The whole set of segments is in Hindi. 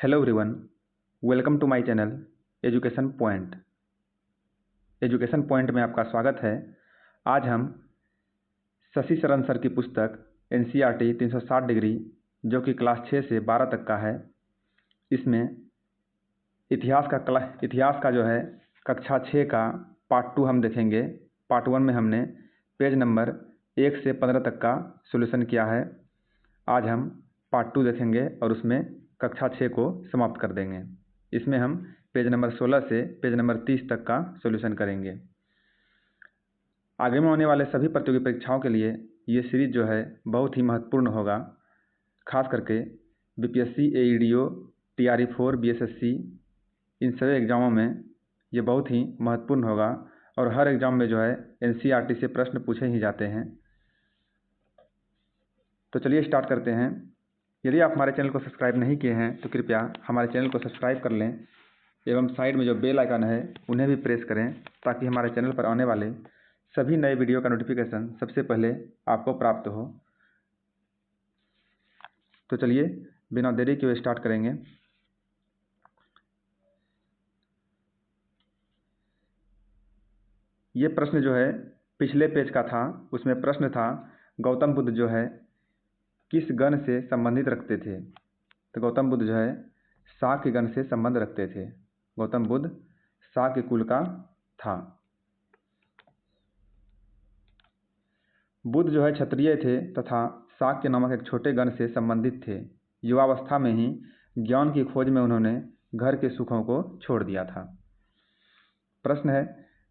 Hello everyone, welcome to my channel education point. Education point में आपका स्वागत है। आज हम शशि शरण सर की पुस्तक NCERT 360 डिग्री जो कि क्लास 6 से 12 तक का है, इसमें इतिहास का जो है कक्षा 6 का पार्ट 2 हम देखेंगे। पार्ट 1 में हमने पेज नंबर 1 से 15 तक का सॉल्यूशन किया है। आज हम पार्ट 2 देखेंगे और उसमें कक्षा 6 को समाप्त कर देंगे। इसमें हम पेज नंबर 16 से पेज नंबर 30 तक का सॉल्यूशन करेंगे। आगे में होने वाले सभी प्रतियोगी परीक्षाओं के लिए ये सीरीज जो है बहुत ही महत्वपूर्ण होगा। खास करके BPSC, AEDO, TRE4, BSSC इन सभी एग्ज़ामों में ये बहुत ही महत्वपूर्ण होगा और हर एग्ज़ाम में जो है NCERT से प्रश्न पूछे ही जाते हैं। तो चलिए स्टार्ट करते हैं। यदि आप हमारे चैनल को सब्सक्राइब नहीं किए हैं तो कृपया हमारे चैनल को सब्सक्राइब कर लें एवं साइड में जो बेल आइकन है उन्हें भी प्रेस करें ताकि हमारे चैनल पर आने वाले सभी नए वीडियो का नोटिफिकेशन सबसे पहले आपको प्राप्त हो। तो चलिए बिना देरी के स्टार्ट करेंगे। ये प्रश्न जो है पिछले पेज का था। उसमें प्रश्न था गौतम बुद्ध जो है किस गण से संबंधित रखते थे। तो गौतम बुद्ध जो है शाक्य गण से संबंध रखते थे। गौतम बुद्ध शाक्य कुल का था। बुद्ध जो है क्षत्रिय थे तथा शाक्य नामक एक छोटे गण से संबंधित थे। युवावस्था में ही ज्ञान की खोज में उन्होंने घर के सुखों को छोड़ दिया था। प्रश्न है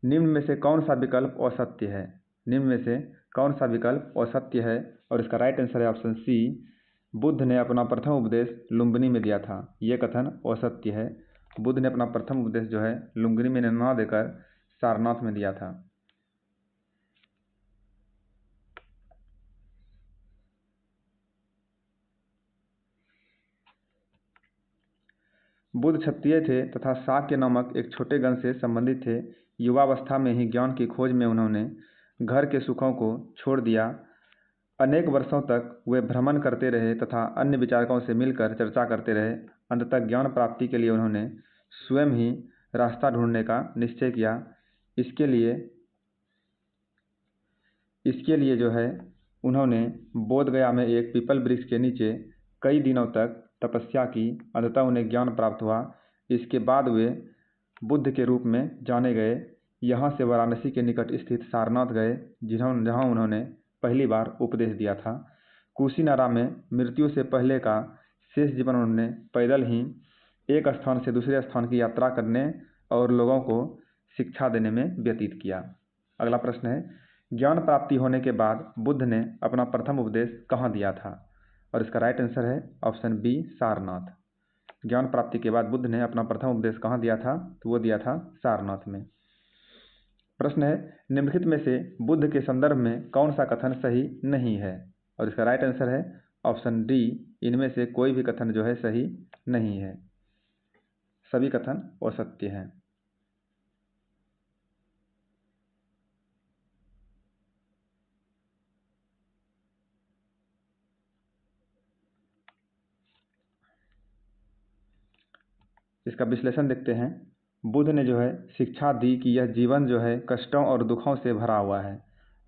निम्न में से कौन सा विकल्प असत्य है। निम्न में से कौन सा विकल्प असत्य है और इसका राइट आंसर है ऑप्शन सी। बुद्ध ने अपना प्रथम उपदेश लुम्बिनी में दिया था। यह कथन असत्य है। बुद्ध ने अपना प्रथम उपदेश जो है लुम्बिनी में न देकर सारनाथ में दिया था। बुद्ध क्षत्रिय थे तथा शाक्य नामक एक छोटे गण से संबंधित थे। युवावस्था में ही ज्ञान की खोज में उन्होंने घर के सुखों को छोड़ दिया। अनेक वर्षों तक वे भ्रमण करते रहे तथा अन्य विचारकों से मिलकर चर्चा करते रहे। अंततः ज्ञान प्राप्ति के लिए उन्होंने स्वयं ही रास्ता ढूंढने का निश्चय किया। इसके लिए जो है उन्होंने बोधगया में एक पीपल वृक्ष के नीचे कई दिनों तक तपस्या की। अंततः उन्हें ज्ञान प्राप्त हुआ। इसके बाद वे बुद्ध के रूप में जाने गए। यहाँ से वाराणसी के निकट स्थित सारनाथ गए जहाँ उन्होंने पहली बार उपदेश दिया था। कुशीनारा में मृत्यु से पहले का शेष जीवन उन्होंने पैदल ही एक स्थान से दूसरे स्थान की यात्रा करने और लोगों को शिक्षा देने में व्यतीत किया। अगला प्रश्न है ज्ञान प्राप्ति होने के बाद बुद्ध ने अपना प्रथम उपदेश कहाँ दिया था और इसका राइट आंसर है ऑप्शन बी सारनाथ। ज्ञान प्राप्ति के बाद बुद्ध ने अपना प्रथम उपदेश कहाँ दिया था तो वो दिया था सारनाथ में। प्रश्न है निम्नलिखित में से बुद्ध के संदर्भ में कौन सा कथन सही नहीं है और इसका राइट आंसर है ऑप्शन डी। इनमें से कोई भी कथन जो है सही नहीं है। सभी कथन असत्य हैं। इसका विश्लेषण देखते हैं। बुद्ध ने जो है शिक्षा दी कि यह जीवन जो है कष्टों और दुखों से भरा हुआ है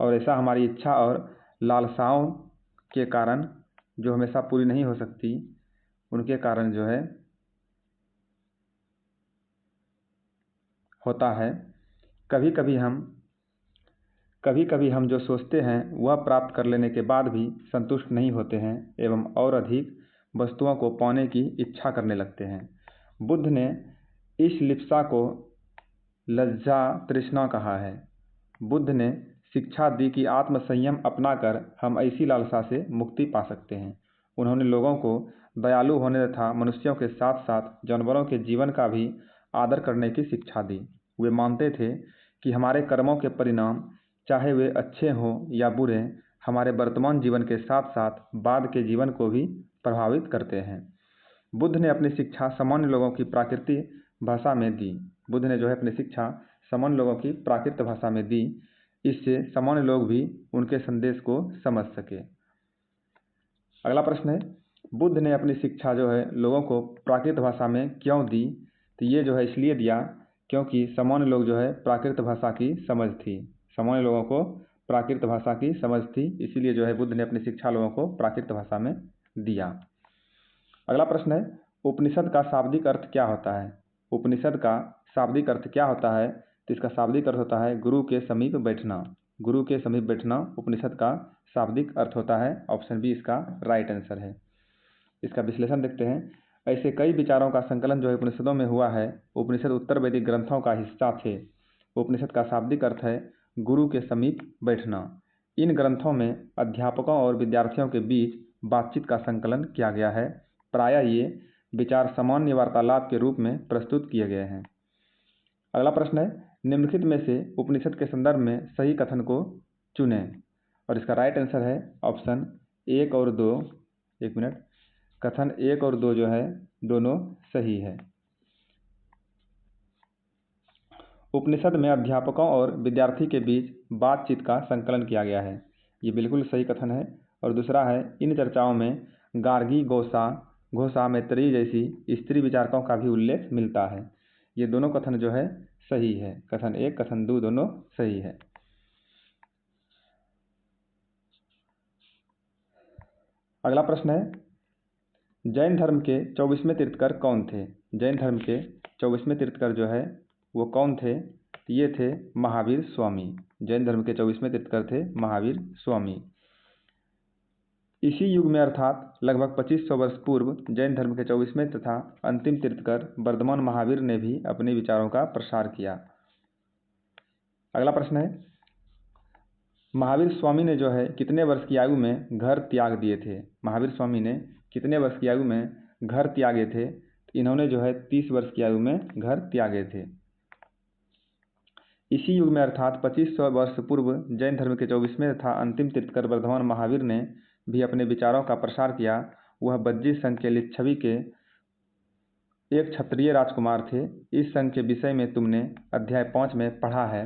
और ऐसा हमारी इच्छा और लालसाओं के कारण जो हमेशा पूरी नहीं हो सकती, उनके कारण जो है होता है। कभी कभी हम जो सोचते हैं वह प्राप्त कर लेने के बाद भी संतुष्ट नहीं होते हैं एवं और अधिक वस्तुओं को पाने की इच्छा करने लगते हैं। बुद्ध ने इस लिप्सा को लज्जा तृष्णा कहा है। बुद्ध ने शिक्षा दी कि आत्मसंयम अपनाकर हम ऐसी लालसा से मुक्ति पा सकते हैं। उन्होंने लोगों को दयालु होने तथा मनुष्यों के साथ साथ जानवरों के जीवन का भी आदर करने की शिक्षा दी। वे मानते थे कि हमारे कर्मों के परिणाम चाहे वे अच्छे हों या बुरे हमारे वर्तमान जीवन के साथ साथ बाद के जीवन को भी प्रभावित करते हैं। बुद्ध ने अपनी शिक्षा सामान्य लोगों की प्राकृतिक भाषा में दी। बुद्ध ने जो है अपनी शिक्षा सामान्य लोगों की प्राकृत भाषा में दी। इससे सामान्य लोग भी उनके संदेश को समझ सके। अगला प्रश्न है बुद्ध ने अपनी शिक्षा जो है लोगों को प्राकृत भाषा में क्यों दी, तो ये जो है इसलिए दिया क्योंकि सामान्य लोग जो है प्राकृत भाषा की समझ थी, सामान्य लोगों को प्राकृत भाषा की समझ थी, इसीलिए जो है बुद्ध ने अपनी शिक्षा लोगों को प्राकृत भाषा में दिया। अगला प्रश्न है, उपनिषद का शाब्दिक अर्थ क्या होता है? उपनिषद का शाब्दिक अर्थ क्या होता है? तो इसका शाब्दिक अर्थ होता है गुरु के समीप बैठना। गुरु के समीप बैठना उपनिषद का शाब्दिक अर्थ होता है। ऑप्शन बी इसका राइट आंसर है। इसका विश्लेषण देखते हैं। ऐसे कई विचारों का संकलन जो है उपनिषदों में हुआ है। उपनिषद उत्तर वैदिक ग्रंथों का हिस्सा थे। उपनिषद का शाब्दिक अर्थ है गुरु के समीप बैठना। इन ग्रंथों में अध्यापकों और विद्यार्थियों के बीच बातचीत का संकलन किया गया है। प्रायः ये विचार सामान्य वार्तालाप के रूप में प्रस्तुत किए गए हैं। अगला प्रश्न है, निम्नलिखित में से उपनिषद के संदर्भ में सही कथन को चुनें। और इसका राइट आंसर है ऑप्शन 1 और 2। एक मिनट, कथन 1 और 2 जो है दोनों सही है। उपनिषद में अध्यापकों और विद्यार्थी के बीच बातचीत का संकलन किया गया है, ये बिल्कुल सही कथन है। और दूसरा है, इन चर्चाओं में गार्गी, घोषा, मैत्रेयी जैसी स्त्री विचारकों का भी उल्लेख मिलता है। ये दोनों कथन जो है सही है। कथन 1, कथन 2 दोनों सही है। अगला प्रश्न है, जैन धर्म के 24वें तीर्थंकर कौन थे? जैन धर्म के 24वें तीर्थंकर जो है वो कौन थे? ये थे महावीर स्वामी। जैन धर्म के 24वें तीर्थंकर थे महावीर स्वामी। इसी युग में अर्थात लगभग 2500 वर्ष पूर्व जैन धर्म के 24वें तथा अंतिम तीर्थंकर वर्धमान महावीर ने भी अपने विचारों का प्रसार किया। अगला प्रश्न है, महावीर स्वामी ने जो है कितने वर्ष की आयु में घर त्याग दिए थे? महावीर स्वामी ने कितने वर्ष की आयु में घर त्यागे थे? इन्होंने जो है 30 वर्ष की आयु में घर त्यागे थे। इसी युग में अर्थात 2500 वर्ष पूर्व जैन धर्म के 24वें तथा अंतिम तीर्थंकर वर्धमान महावीर ने भी अपने विचारों का प्रसार किया। वह बज्जी संघ के लिच्छवी के एक क्षत्रिय राजकुमार थे। इस संघ के विषय में तुमने अध्याय 5 में पढ़ा है।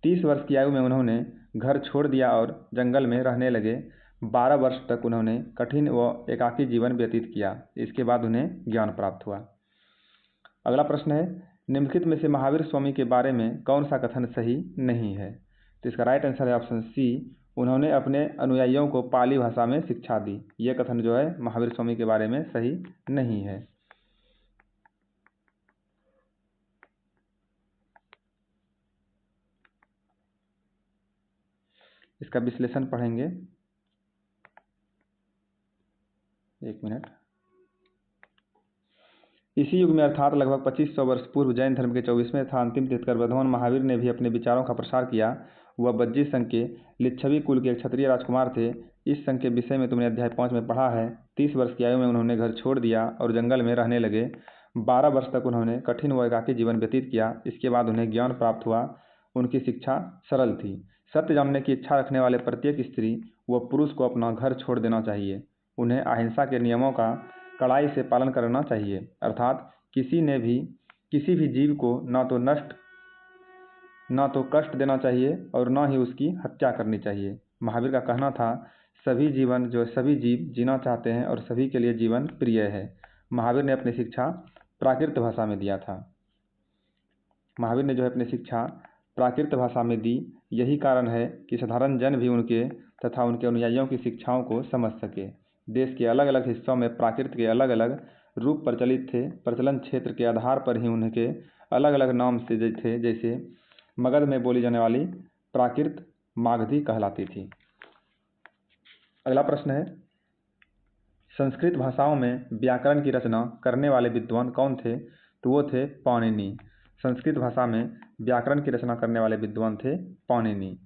30 वर्ष की आयु में उन्होंने घर छोड़ दिया और जंगल में रहने लगे। 12 वर्ष तक उन्होंने कठिन व एकाकी जीवन व्यतीत किया। इसके बाद उन्हें ज्ञान प्राप्त हुआ। अगला प्रश्न है, निम्नलिखित में से महावीर स्वामी के बारे में कौन सा कथन सही नहीं है? तो इसका राइट आंसर है ऑप्शन सी, उन्होंने अपने अनुयायियों को पाली भाषा में शिक्षा दी। यह कथन जो है महावीर स्वामी के बारे में सही नहीं है। इसका विश्लेषण पढ़ेंगे। एक मिनट। इसी युग में अर्थात लगभग 2500 वर्ष पूर्व जैन धर्म के 24वें तथा अंतिम तीर्थंकर वर्धमान महावीर ने भी अपने विचारों का प्रसार किया। वह बज्जी संघ के लिच्छवी कुल के एक क्षत्रिय राजकुमार थे। इस संघ के विषय में तुमने अध्याय 5 में पढ़ा है। 30 वर्ष की आयु में उन्होंने घर छोड़ दिया और जंगल में रहने लगे। 12 वर्ष तक उन्होंने कठिन व एकाकी जीवन व्यतीत किया। इसके बाद उन्हें ज्ञान प्राप्त हुआ। उनकी शिक्षा सरल थी। सत्य जानने की इच्छा रखने वाले प्रत्येक स्त्री व पुरुष को अपना घर छोड़ देना चाहिए। उन्हें अहिंसा के नियमों का कड़ाई से पालन करना चाहिए, अर्थात किसी भी जीव को ना तो कष्ट देना चाहिए और ना ही उसकी हत्या करनी चाहिए। महावीर का कहना था, सभी जीव जीना चाहते हैं और सभी के लिए जीवन प्रिय है। महावीर ने अपनी शिक्षा प्राकृत भाषा में दिया था। महावीर ने जो है अपनी शिक्षा प्राकृत भाषा में दी। यही कारण है कि साधारण जन भी उनके तथा उनके अनुयायियों की शिक्षाओं को समझ सके। देश के अलग अलग हिस्सों में प्राकृत के अलग अलग रूप प्रचलित थे। प्रचलन क्षेत्र के आधार पर ही उनके अलग अलग नाम से थे। जैसे मगध में बोली जाने वाली प्राकृत मागधी कहलाती थी। अगला प्रश्न है, संस्कृत भाषाओं में व्याकरण की रचना करने वाले विद्वान कौन थे? तो वो थे पाणिनि। संस्कृत भाषा में व्याकरण की रचना करने वाले विद्वान थे पाणिनि।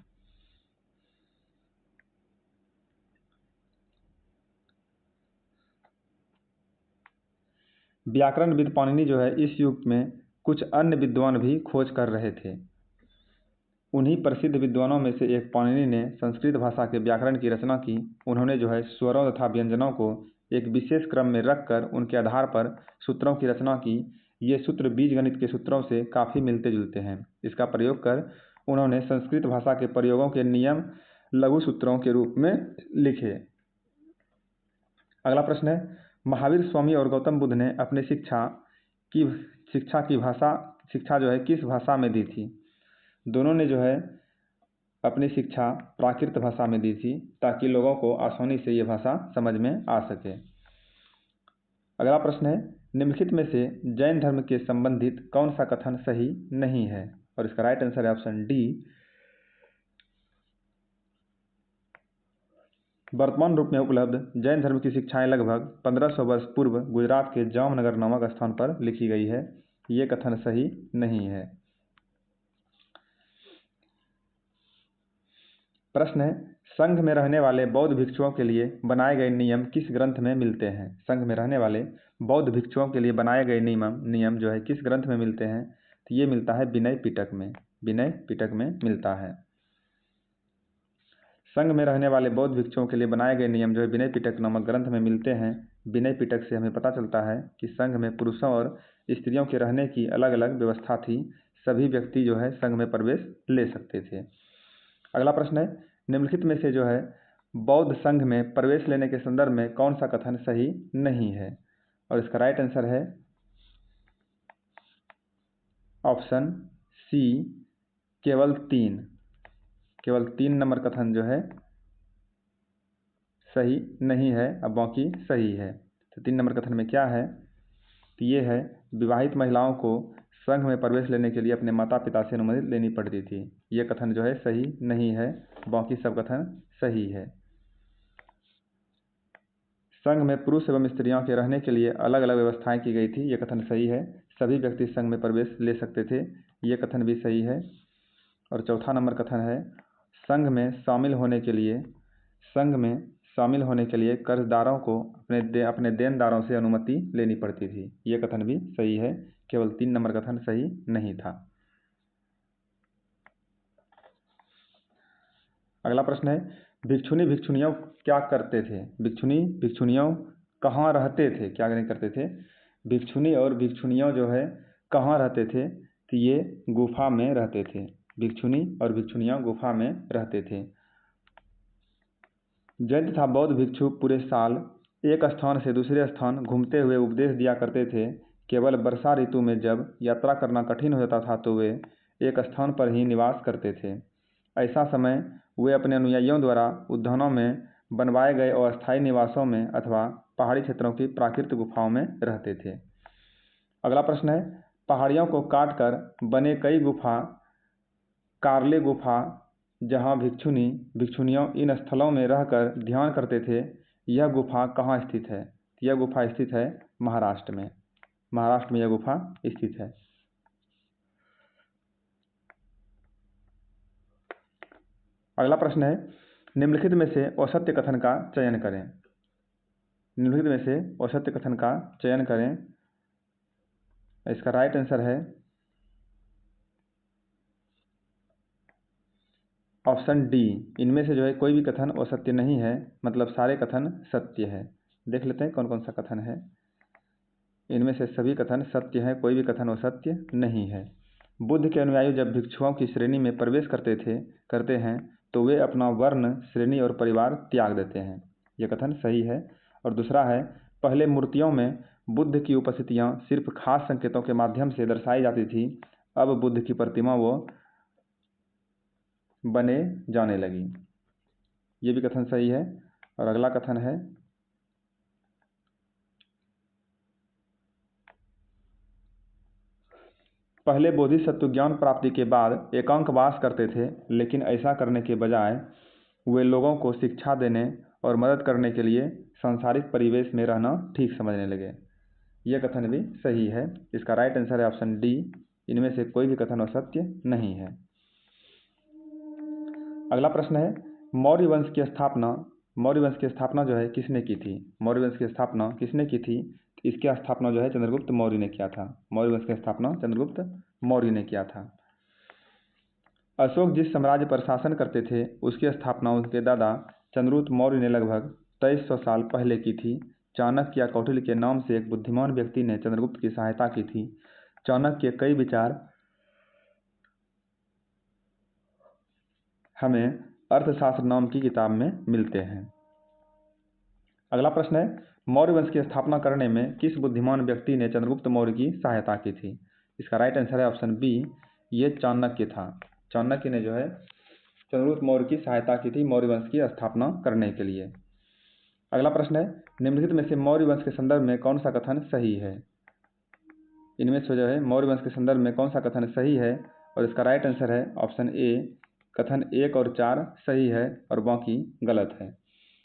व्याकरणविद पाणिनि जो है इस युग में कुछ अन्य विद्वान भी खोज कर रहे थे। उन्हीं प्रसिद्ध विद्वानों में से एक पाणिनि ने संस्कृत भाषा के व्याकरण की रचना की। उन्होंने जो है स्वरों तथा व्यंजनों को एक विशेष क्रम में रखकर उनके आधार पर सूत्रों की रचना की। ये सूत्र बीजगणित के सूत्रों से काफ़ी मिलते जुलते हैं। इसका प्रयोग कर उन्होंने संस्कृत भाषा के प्रयोगों के नियम लघु सूत्रों के रूप में लिखे। अगला प्रश्न है, महावीर स्वामी और गौतम बुद्ध ने अपनी शिक्षा जो है किस भाषा में दी थी? दोनों ने जो है अपनी शिक्षा प्राकृत भाषा में दी थी ताकि लोगों को आसानी से ये भाषा समझ में आ सके। अगला प्रश्न है, निम्नलिखित में से जैन धर्म के संबंधित कौन सा कथन सही नहीं है? और इसका राइट आंसर है ऑप्शन डी, वर्तमान रूप में उपलब्ध जैन धर्म की शिक्षाएं लगभग 1500 वर्ष पूर्व गुजरात के जामनगर नामक स्थान पर लिखी गई है। ये कथन सही नहीं है। प्रश्न है, संघ में रहने वाले बौद्ध भिक्षुओं के लिए बनाए गए नियम किस ग्रंथ में मिलते हैं? संघ में रहने वाले बौद्ध भिक्षुओं के लिए बनाए गए नियम जो है किस ग्रंथ में मिलते हैं? तो ये मिलता है विनय पिटक में। विनय पिटक में मिलता है। संघ में रहने वाले बौद्ध भिक्षुओं के लिए बनाए गए नियम जो है विनय पिटक नामक ग्रंथ में मिलते हैं। विनय पिटक से हमें पता चलता है कि संघ में पुरुषों और स्त्रियों के रहने की अलग अलग व्यवस्था थी। सभी व्यक्ति जो है संघ में प्रवेश ले सकते थे। अगला प्रश्न है, निम्नलिखित में से जो है बौद्ध संघ में प्रवेश लेने के संदर्भ में कौन सा कथन सही नहीं है? और इसका राइट आंसर है ऑप्शन सी, केवल 3 नंबर कथन जो है सही नहीं है, अब बाकी सही है। तो 3 नंबर कथन में क्या है? तो ये है, विवाहित महिलाओं को संघ में प्रवेश लेने के लिए अपने माता पिता से अनुमति लेनी पड़ती थी। ये कथन जो है सही नहीं है, बाकी सब कथन सही है। संघ में पुरुष एवं स्त्रियों के रहने के लिए अलग अलग व्यवस्थाएं की गई थी। ये कथन सही है। सभी व्यक्ति संघ में प्रवेश ले सकते थे। ये कथन भी सही है। और चौथा नंबर कथन है, संघ में शामिल होने के लिए कर्जदारों को अपने देनदारों से अनुमति लेनी पड़ती थी। ये कथन भी सही है। केवल 3 नंबर कथन सही नहीं था। अगला प्रश्न है, भिक्षुनियों क्या करते थे? भिक्षुनियों कहाँ रहते थे? क्या नहीं करते थे? भिक्षुनी और भिक्षुनियों जो है कहाँ रहते थे? तो ये गुफा में रहते थे। भिक्षुनी और भिक्षुनियों गुफा में रहते थे। जैन तथा बौद्ध भिक्षु पूरे साल एक स्थान से दूसरे स्थान घूमते हुए उपदेश दिया करते थे। केवल वर्षा ऋतु में जब यात्रा करना कठिन हो जाता था तो वे एक स्थान पर ही निवास करते थे। ऐसा समय वे अपने अनुयायियों द्वारा उद्यानों में बनवाए गए अस्थायी निवासों में अथवा पहाड़ी क्षेत्रों की प्राकृतिक गुफाओं में रहते थे। अगला प्रश्न है, पहाड़ियों को काटकर बने कई गुफा कार्ले गुफा जहाँ भिक्षुनियों इन स्थलों में रहकर ध्यान करते थे, यह गुफा कहाँ स्थित है? यह गुफा स्थित है महाराष्ट्र में। महाराष्ट्र में यह गुफा स्थित है। अगला प्रश्न है, निम्नलिखित में से असत्य कथन का चयन करें। निम्नलिखित में से असत्य कथन का चयन करें। इसका राइट आंसर है ऑप्शन डी। इनमें से जो है कोई भी कथन असत्य नहीं है, मतलब सारे कथन सत्य है। देख लेते हैं कौन कौन सा कथन है। इनमें से सभी कथन सत्य है, कोई भी कथन असत्य नहीं है। बुद्ध के अनुयायी जब भिक्षुओं की श्रेणी में प्रवेश करते हैं तो वे अपना वर्ण, श्रेणी और परिवार त्याग देते हैं। यह कथन सही है। और दूसरा है, पहले मूर्तियों में बुद्ध की उपस्थितियां सिर्फ खास संकेतों के माध्यम से दर्शाई जाती थी, अब बुद्ध की प्रतिमा वो बने जाने लगी। ये भी कथन सही है। और अगला कथन है, पहले बोधिसत्व ज्ञान प्राप्ति के बाद एकांतवास करते थे, लेकिन ऐसा करने के बजाय वे लोगों को शिक्षा देने और मदद करने के लिए सांसारिक परिवेश में रहना ठीक समझने लगे। यह कथन भी सही है। इसका राइट आंसर है ऑप्शन डी। इनमें से कोई भी कथन असत्य नहीं है। अगला प्रश्न है, मौर्य वंश की स्थापना जो है किसने की थी? मौर्य वंश की स्थापना किसने की थी? इसकी स्थापना जो है चंद्रगुप्त मौर्य ने किया था। मौर्य वंश की स्थापना चंद्रगुप्त मौर्य ने किया था। अशोक जिस साम्राज्य पर शासन करते थे उसकी स्थापना उनके दादा चंद्रगुप्त मौर्य ने लगभग 2300 साल पहले की थी। चाणक्य या कौटिल्य के नाम से एक बुद्धिमान व्यक्ति ने चंद्रगुप्त की सहायता की थी। चाणक्य के कई विचार हमें अर्थशास्त्र नाम की किताब में मिलते हैं। अगला प्रश्न है, मौर्य वंश की स्थापना करने में किस बुद्धिमान व्यक्ति ने चंद्रगुप्त मौर्य की सहायता की थी? इसका राइट आंसर है ऑप्शन बी, ये चाणक्य था। चाणक्य ने जो है चंद्रगुप्त मौर्य की सहायता की थी मौर्य वंश की स्थापना करने के लिए। अगला प्रश्न है, निम्नलिखित में से मौर्य वंश के संदर्भ में कौन सा कथन सही है? इनमें से जो है मौर्य वंश के संदर्भ में कौन सा कथन सही है? और इसका राइट आंसर है ऑप्शन ए, कथन 1 और 4 सही है और बाकी गलत है।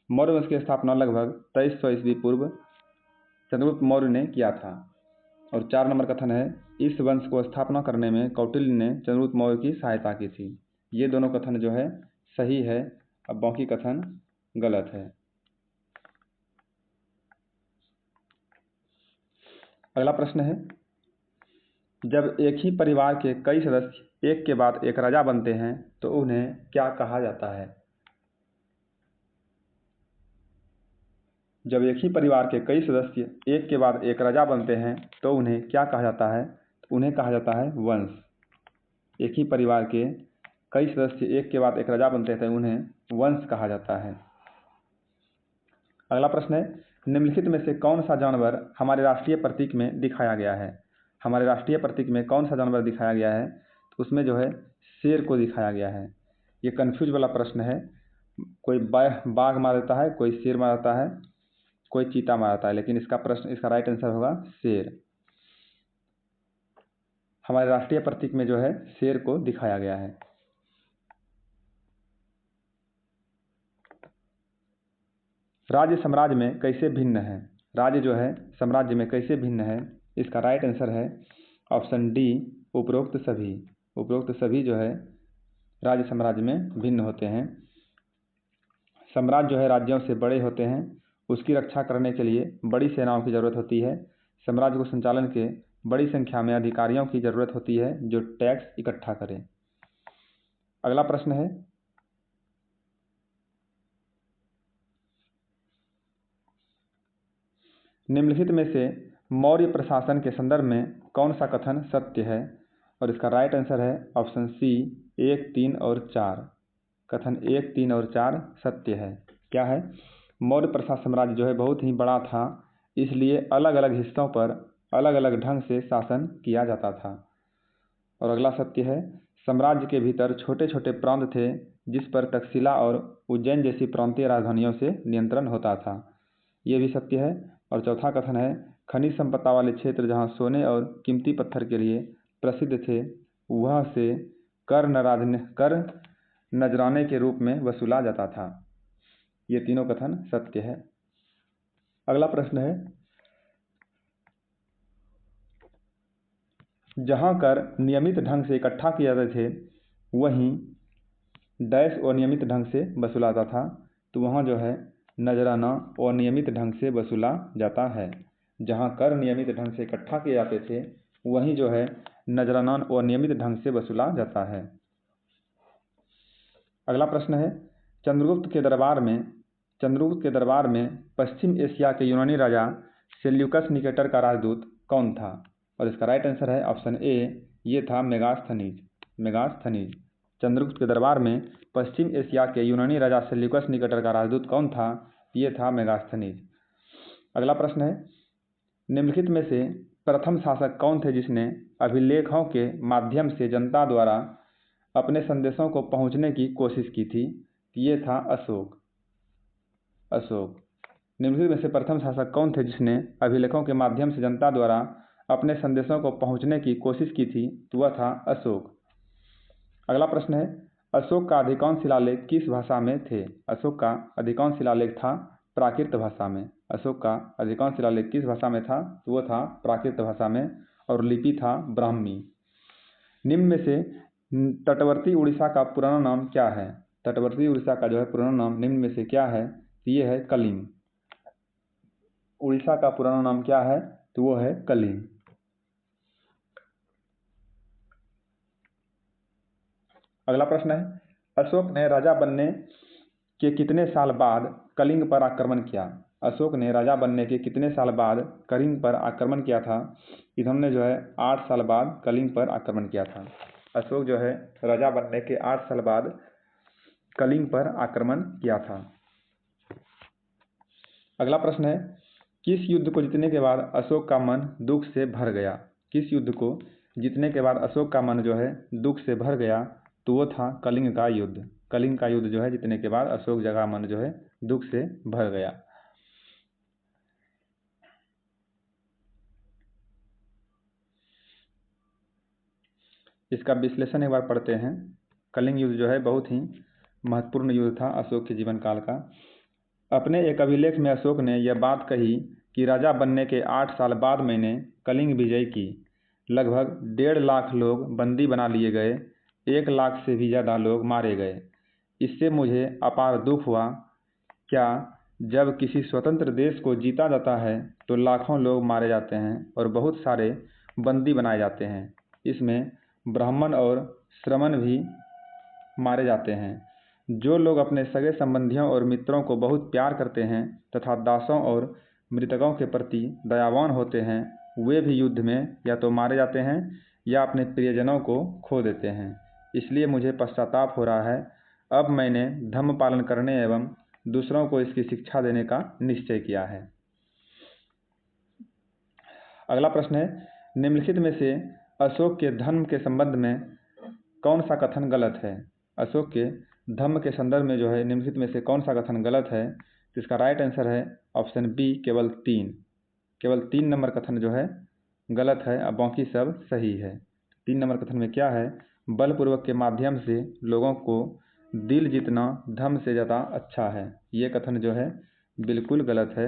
मौर्य वंश की स्थापना लगभग 2300 ईस्वी पूर्व चंद्रगुप्त मौर्य ने किया था। और 4 नंबर कथन है, इस वंश को स्थापना करने में कौटिल्य ने चंद्रगुप्त मौर्य की सहायता की थी। ये दोनों कथन जो है सही है, अब बाकी कथन गलत है। अगला प्रश्न है, जब एक ही परिवार के कई सदस्य एक के बाद एक राजा बनते हैं तो उन्हें क्या कहा जाता है? जब एक ही परिवार के कई सदस्य एक के बाद एक राजा बनते हैं तो उन्हें क्या कहा जाता है? उन्हें कहा जाता है वंश। एक ही परिवार के कई सदस्य एक के बाद एक राजा बनते हैं तो उन्हें वंश कहा जाता है। अगला प्रश्न है, निम्नलिखित में से कौन सा जानवर हमारे राष्ट्रीय प्रतीक में दिखाया गया है? हमारे राष्ट्रीय प्रतीक में कौन सा जानवर दिखाया गया है? तो उसमें जो है शेर को दिखाया गया है। ये कन्फ्यूज वाला प्रश्न है, कोई बाघ मार देता है, कोई शेर मार देता है, कोई चीता मार देता है, लेकिन इसका राइट आंसर होगा शेर। हमारे राष्ट्रीय प्रतीक में जो है शेर को दिखाया गया है। राज्य साम्राज्य में कैसे भिन्न है? राज्य जो है साम्राज्य में कैसे भिन्न है? इसका राइट आंसर है ऑप्शन डी, उपरोक्त सभी। उपरोक्त सभी जो है राज्य साम्राज्य में भिन्न होते हैं। साम्राज्य जो है राज्यों से बड़े होते हैं, उसकी रक्षा करने के लिए बड़ी सेनाओं की ज़रूरत होती है। साम्राज्य को संचालन के बड़ी संख्या में अधिकारियों की ज़रूरत होती है जो टैक्स इकट्ठा करें। अगला प्रश्न है, निम्नलिखित में से मौर्य प्रशासन के संदर्भ में कौन सा कथन सत्य है? और इसका राइट आंसर है ऑप्शन सी, 1, 3 और 4। कथन 1, 3 और 4 सत्य है। क्या है? मौर्य प्रशासन साम्राज्य जो है बहुत ही बड़ा था, इसलिए अलग अलग हिस्सों पर अलग अलग ढंग से शासन किया जाता था। और अगला सत्य है, साम्राज्य के भीतर छोटे छोटे प्रांत थे जिस पर तक्षशिला और उज्जैन जैसी प्रांतीय राजधानियों से नियंत्रण होता था। ये भी सत्य है। और चौथा कथन है, खनिज संपदा वाले क्षेत्र जहाँ सोने और कीमती पत्थर के लिए प्रसिद्ध थे वह से कर नजराने के रूप में वसूला जाता था। ये तीनों कथन सत्य है। अगला प्रश्न है, जहाँ कर नियमित ढंग से इकट्ठा किए जाते थे वहीं डैश अनियमित ढंग से वसूला जाता था, तो वहाँ जो है नजराना अनियमित ढंग से वसूला जाता है। जहाँ कर नियमित ढंग से इकट्ठा किए जाते थे वहीं जो है नजराना अनियमित ढंग से वसूला जाता है। अगला प्रश्न है, चंद्रगुप्त के दरबार में पश्चिम एशिया के यूनानी राजा सेल्यूकस निकेटर का राजदूत कौन था? और इसका राइट आंसर है ऑप्शन ए, ये था मेगास्थनीज। चंद्रगुप्त के दरबार में पश्चिम एशिया के यूनानी राजा सेल्यूकस निकेटर का राजदूत कौन था? ये था मेगास्थनीज। अगला प्रश्न है, निम्नलिखित में से प्रथम शासक कौन थे जिसने अभिलेखों के माध्यम से जनता द्वारा अपने संदेशों को पहुंचने की कोशिश की थी? ये था अशोक। निम्नलिखित में से प्रथम शासक कौन थे जिसने अभिलेखों के माध्यम से जनता द्वारा अपने संदेशों को पहुंचने की कोशिश की थी? तो वह था अशोक। अगला प्रश्न है, अशोक का अधिकांश शिलालेख किस भाषा में थे? अशोक का अधिकांश शिलालेख था प्राकृत भाषा में। अशोक का अधिकांश शिलालेख किस भाषा में था? तो वह था प्राकृत भाषा में और लिपि था ब्राह्मी। निम्न में से तटवर्ती उड़ीसा का पुराना नाम क्या है? तटवर्ती उड़ीसा का जो है पुराना नाम निम्न में से क्या है? तो ये है कलिंग। उड़ीसा का पुराना नाम क्या है? तो वो है कलिंग। अगला प्रश्न है, अशोक ने राजा बनने के कितने साल बाद कलिंग पर आक्रमण किया? अशोक ने राजा बनने के कितने साल बाद कलिंग पर आक्रमण किया था? इन्होंने जो है 8 साल बाद कलिंग पर आक्रमण किया था। अशोक जो है राजा बनने के 8 साल बाद कलिंग पर आक्रमण किया था। अगला प्रश्न है, किस युद्ध को जीतने के बाद अशोक का मन दुख से भर गया? किस युद्ध को जीतने के बाद अशोक का मन जो है दुख से भर गया? तो वो था कलिंग का युद्ध। कलिंग का युद्ध जो है जीतने के बाद अशोक का मन जो है दुख से भर गया। इसका विश्लेषण एक बार पढ़ते हैं। कलिंग युद्ध जो है बहुत ही महत्वपूर्ण युद्ध था अशोक के जीवन काल का। अपने एक अभिलेख में अशोक ने यह बात कही कि राजा बनने के 8 साल बाद मैंने कलिंग विजय की। लगभग 1.5 लाख लोग बंदी बना लिए गए, 1 लाख से भी ज़्यादा लोग मारे गए। इससे मुझे अपार दुख हुआ। क्या जब किसी स्वतंत्र देश को जीता जाता है तो लाखों लोग मारे जाते हैं और बहुत सारे बंदी बनाए जाते हैं। इसमें ब्राह्मण और श्रमण भी मारे जाते हैं। जो लोग अपने सगे संबंधियों और मित्रों को बहुत प्यार करते हैं तथा दासों और मृतकों के प्रति दयावान होते हैं, वे भी युद्ध में या तो मारे जाते हैं या अपने प्रियजनों को खो देते हैं। इसलिए मुझे पश्चाताप हो रहा है। अब मैंने धर्म पालन करने एवं दूसरों को इसकी शिक्षा देने का निश्चय किया है। अगला प्रश्न है, निम्नलिखित में से अशोक के धर्म के संबंध में कौन सा कथन गलत है? अशोक के धर्म के संदर्भ में जो है निम्नलिखित में से कौन सा कथन गलत है? तो इसका राइट आंसर है ऑप्शन बी, केवल 3 नंबर कथन जो है गलत है, अब बाकी सब सही है। 3 नंबर कथन में क्या है? बलपूर्वक के माध्यम से लोगों को दिल जीतना धर्म से ज़्यादा अच्छा है। ये कथन जो है बिल्कुल गलत है,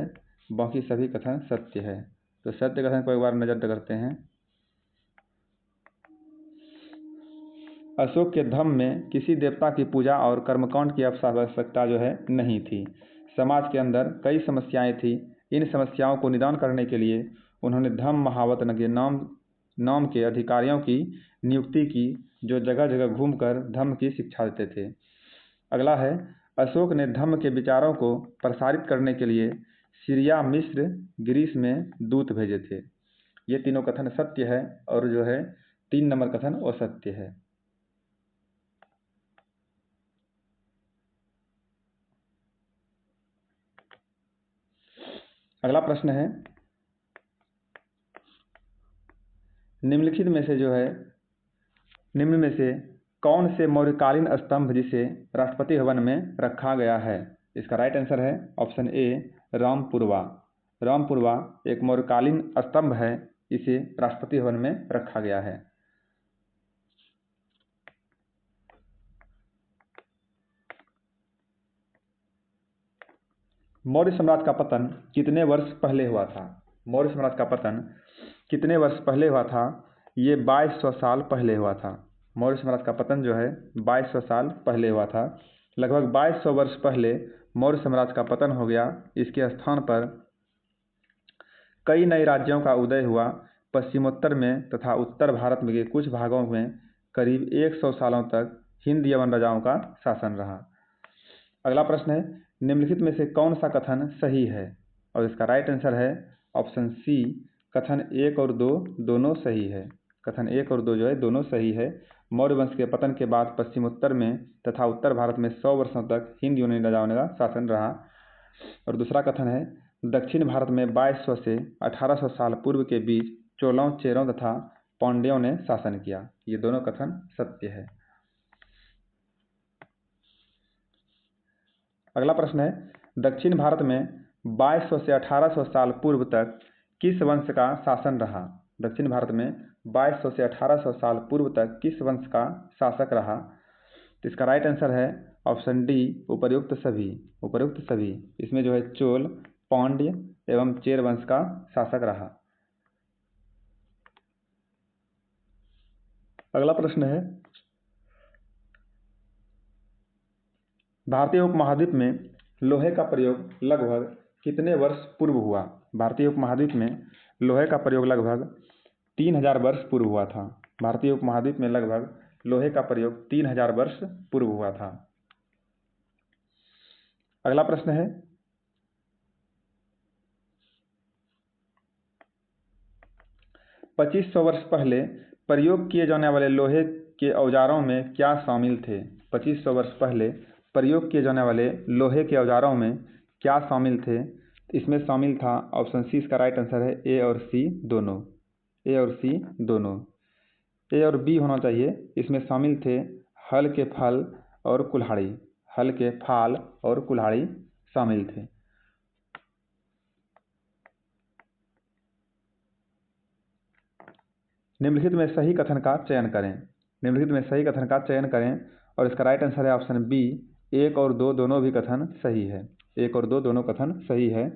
बाकी सभी कथन सत्य है। तो सत्य कथन को एक बार नजर करते हैं। अशोक के धर्म में किसी देवता की पूजा और कर्मकांड की आवश्यकता जो है नहीं थी। समाज के अंदर कई समस्याएं थी। इन समस्याओं को निदान करने के लिए उन्होंने धम्म महावतन के नाम के अधिकारियों की नियुक्ति की, जो जगह जगह घूमकर धर्म की शिक्षा देते थे। अगला है, अशोक ने धम्म के विचारों को प्रसारित करने के लिए सीरिया, मिस्र, ग्रीस में दूत भेजे थे। ये तीनों कथन सत्य है और जो है 3 नंबर कथन असत्य है। अगला प्रश्न है, निम्नलिखित में से जो है निम्न में से कौन से मौर्यकालीन स्तंभ जिसे राष्ट्रपति भवन में रखा गया है? इसका राइट आंसर है ऑप्शन ए, रामपुरवा। रामपुरवा एक मौर्यकालीन स्तंभ है, इसे राष्ट्रपति भवन में रखा गया है। मौर्य साम्राज्य का पतन कितने वर्ष पहले हुआ था? मौर्य साम्राज्य का पतन कितने वर्ष पहले हुआ था? ये 2200 साल पहले हुआ था। मौर्य साम्राज्य का पतन जो है 2200 साल पहले हुआ था। लगभग 2200 वर्ष पहले मौर्य साम्राज्य का पतन हो गया। इसके स्थान पर कई नए राज्यों का उदय हुआ। पश्चिमोत्तर में तथा उत्तर भारत के कुछ भागों में करीब 100 सालों तक हिंद यवन राजाओं का शासन रहा। अगला प्रश्न है, निम्नलिखित में से कौन सा कथन सही है? और इसका राइट आंसर है ऑप्शन सी, कथन 1 और 2 दोनों सही है। कथन 1 और 2 जो है दोनों सही है। मौर्य वंश के पतन के बाद पश्चिमोत्तर में तथा उत्तर भारत में 100 वर्षों तक हिंद यूनानी राजाओं का शासन रहा। और दूसरा कथन है, दक्षिण भारत में 2200 से 1800 साल पूर्व के बीच चोलों, चेरों तथा पांड्यों ने शासन किया। ये दोनों कथन सत्य है। अगला प्रश्न है, दक्षिण भारत में 2200 से 1800 साल पूर्व तक किस वंश का शासन रहा? दक्षिण भारत में 2200 से 1800 साल पूर्व तक किस वंश का शासक रहा? तो इसका राइट आंसर है ऑप्शन डी, उपर्युक्त सभी। इसमें जो है चोल, पांड्य एवं चेर वंश का शासक रहा। अगला प्रश्न है, भारतीय उपमहाद्वीप में लोहे का प्रयोग लगभग कितने वर्ष पूर्व हुआ? भारतीय उपमहाद्वीप में लोहे का प्रयोग लगभग 3000 वर्ष पूर्व हुआ था। भारतीय उपमहाद्वीप में लगभग लोहे का प्रयोग 3000 वर्ष पूर्व हुआ था। अगला प्रश्न है, पच्चीस सौ वर्ष पहले प्रयोग किए जाने वाले लोहे के औजारों में क्या शामिल थे? 2500 वर्ष पहले प्रयोग किए जाने वाले लोहे के औजारों में क्या शामिल थे? इसमें शामिल था ऑप्शन सी, इसका राइट आंसर है ए और सी दोनों। ए और सी दोनों, ए और बी होना चाहिए। इसमें शामिल थे हल के फल और कुल्हाड़ी, हल के फाल और कुल्हाड़ी शामिल थे। निम्नलिखित में सही कथन का चयन करें। निम्नलिखित में सही कथन का चयन करें और इसका राइट आंसर है ऑप्शन बी, 1 और 2 दोनों भी कथन सही है। 1 और 2 दोनों कथन सही है।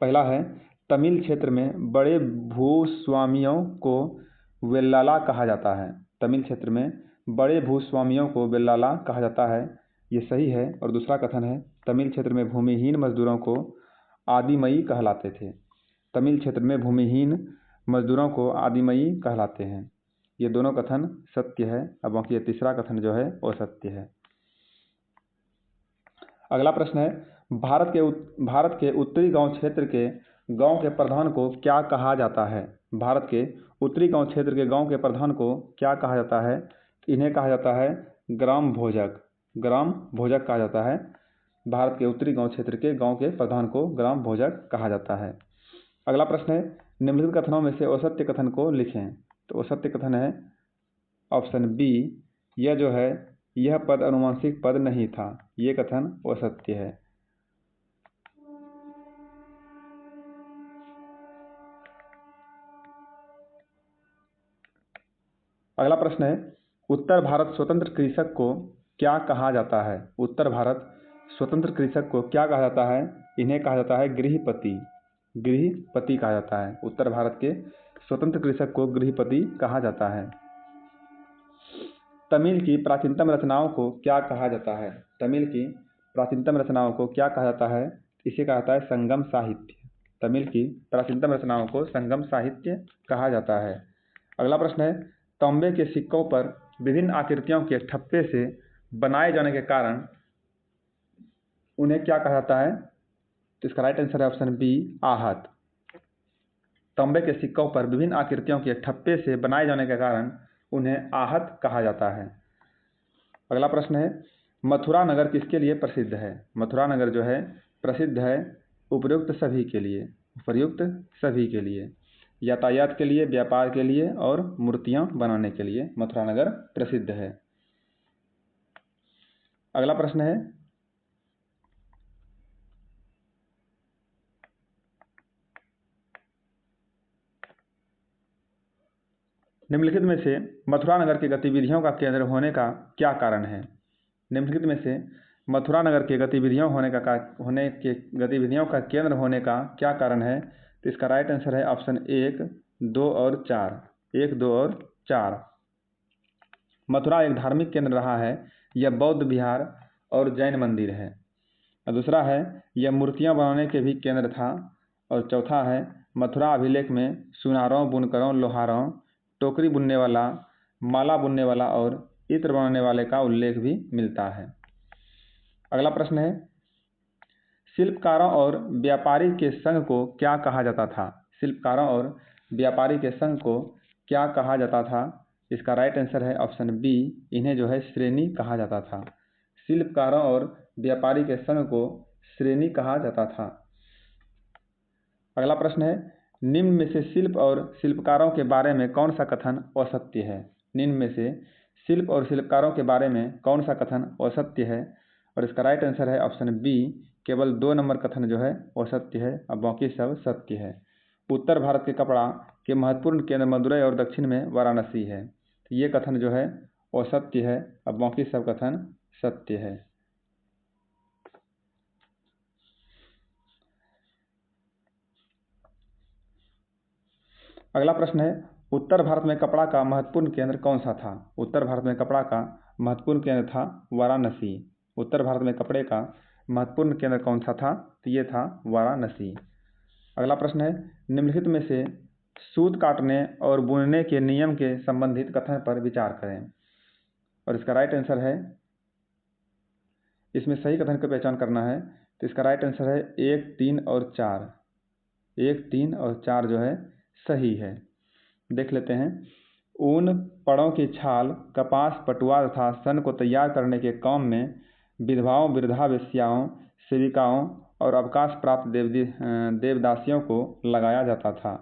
पहला है, तमिल क्षेत्र में बड़े भूस्वामियों को वेल्लाला कहा जाता है। तमिल क्षेत्र में बड़े भूस्वामियों को वेल्लाला कहा जाता है, ये सही है। और दूसरा कथन है, तमिल क्षेत्र में भूमिहीन मजदूरों को आदिमयी कहलाते थे। तमिल क्षेत्र में भूमिहीन मजदूरों को आदिमयी कहलाते हैं, ये दोनों कथन सत्य है। अब बाकी ये तीसरा कथन जो है वो सत्य है। अगला प्रश्न है, भारत के उत्तरी गांव क्षेत्र के गांव के प्रधान को क्या कहा जाता है। भारत के उत्तरी गांव क्षेत्र के गांव के प्रधान को क्या कहा जाता है। इन्हें कहा जाता है ग्राम भोजक। ग्राम भोजक कहा जाता है। भारत के उत्तरी गांव क्षेत्र के गांव के प्रधान को ग्राम भोजक कहा जाता है। अगला प्रश्न है, निम्नलिखित कथनों में से असत्य कथन को लिखें। तो असत्य कथन है ऑप्शन बी, यह जो है यह पद अनुवांशिक पद नहीं था, ये कथन असत्य है। अगला प्रश्न है, उत्तर भारत स्वतंत्र कृषक को क्या कहा जाता है। उत्तर भारत स्वतंत्र कृषक को क्या कहा जाता है। इन्हें कहा जाता है गृहपति। गृहपति कहा जाता है। उत्तर भारत के स्वतंत्र कृषक को गृहपति कहा जाता है। तमिल की प्राचीनतम रचनाओं को क्या कहा जाता है। तमिल की प्राचीनतम रचनाओं को क्या कहा जाता है। इसे कहा जाता है संगम साहित्य। तमिल की प्राचीनतम रचनाओं को संगम साहित्य कहा जाता है। अगला प्रश्न है, तांबे के सिक्कों पर विभिन्न आकृतियों के ठप्पे से बनाए जाने के कारण उन्हें क्या कहा जाता है। तो इसका राइट आंसर है ऑप्शन बी, आहत। तांबे के सिक्कों पर विभिन्न आकृतियों के ठप्पे से बनाए जाने के कारण उन्हें आहत कहा जाता है। अगला प्रश्न है, मथुरा नगर किसके लिए प्रसिद्ध है। मथुरा नगर जो है प्रसिद्ध है उपर्युक्त सभी के लिए। उपर्युक्त सभी के लिए, यातायात के लिए, व्यापार के लिए और मूर्तियां बनाने के लिए मथुरा नगर प्रसिद्ध है। अगला प्रश्न है, निम्नलिखित में से मथुरा नगर की गतिविधियों का केंद्र होने का क्या कारण है। निम्नलिखित में से मथुरा नगर के गतिविधियों का केंद्र होने का क्या कारण है। तो इसका राइट आंसर है ऑप्शन 1, 2 और 4। 1, 2 और 4। मथुरा एक धार्मिक केंद्र रहा है। यह बौद्ध विहार और जैन मंदिर है। और दूसरा है, यह मूर्तियां बनाने के भी केंद्र था। और चौथा है, मथुरा अभिलेख में सुनारों, बुनकरों, लोहारों, टोकरी बुनने वाला, माला बुनने वाला और इत्र बनाने वाले का उल्लेख भी मिलता है। अगला प्रश्न है, शिल्पकारों और व्यापारी के संघ को क्या कहा जाता था। शिल्पकारों और व्यापारी के संघ को क्या कहा जाता था। इसका राइट आंसर है ऑप्शन बी, इन्हें जो है श्रेणी कहा जाता था। शिल्पकारों और व्यापारी के संघ को श्रेणी कहा जाता था। अगला प्रश्न है, निम्न में से शिल्प और शिल्पकारों के बारे में कौन सा कथन असत्य है। निम्न में से शिल्प और शिल्पकारों के बारे में कौन सा कथन असत्य है। और इसका राइट आंसर है ऑप्शन बी, केवल 2 नंबर कथन जो है असत्य है, अब बाकी सब सत्य है। उत्तर भारत के कपड़ा के महत्वपूर्ण केंद्र मदुरई और दक्षिण में वाराणसी है, तो ये कथन जो है असत्य है, अब बाकी सब कथन सत्य है। अगला प्रश्न है, उत्तर भारत में कपड़ा का महत्वपूर्ण केंद्र कौन सा था। उत्तर भारत में कपड़ा का महत्वपूर्ण केंद्र था वाराणसी। उत्तर भारत में कपड़े का महत्वपूर्ण केंद्र कौन सा था, तो ये था वाराणसी। अगला प्रश्न है, निम्नलिखित में से सूत काटने और बुनने के नियम के संबंधित कथन पर विचार करें। और इसका राइट आंसर है, इसमें सही कथन की पहचान करना है, तो इसका राइट आंसर है 1, 3 और 4। 1, 3 और 4 जो है सही है। देख लेते हैं, ऊन, पड़ों की छाल, कपास, पटुआ तथा सन को तैयार करने के काम में विधवाओं, वृद्धा वेश्याओं, सेविकाओं और अवकाश प्राप्त देवदासियों को लगाया जाता था।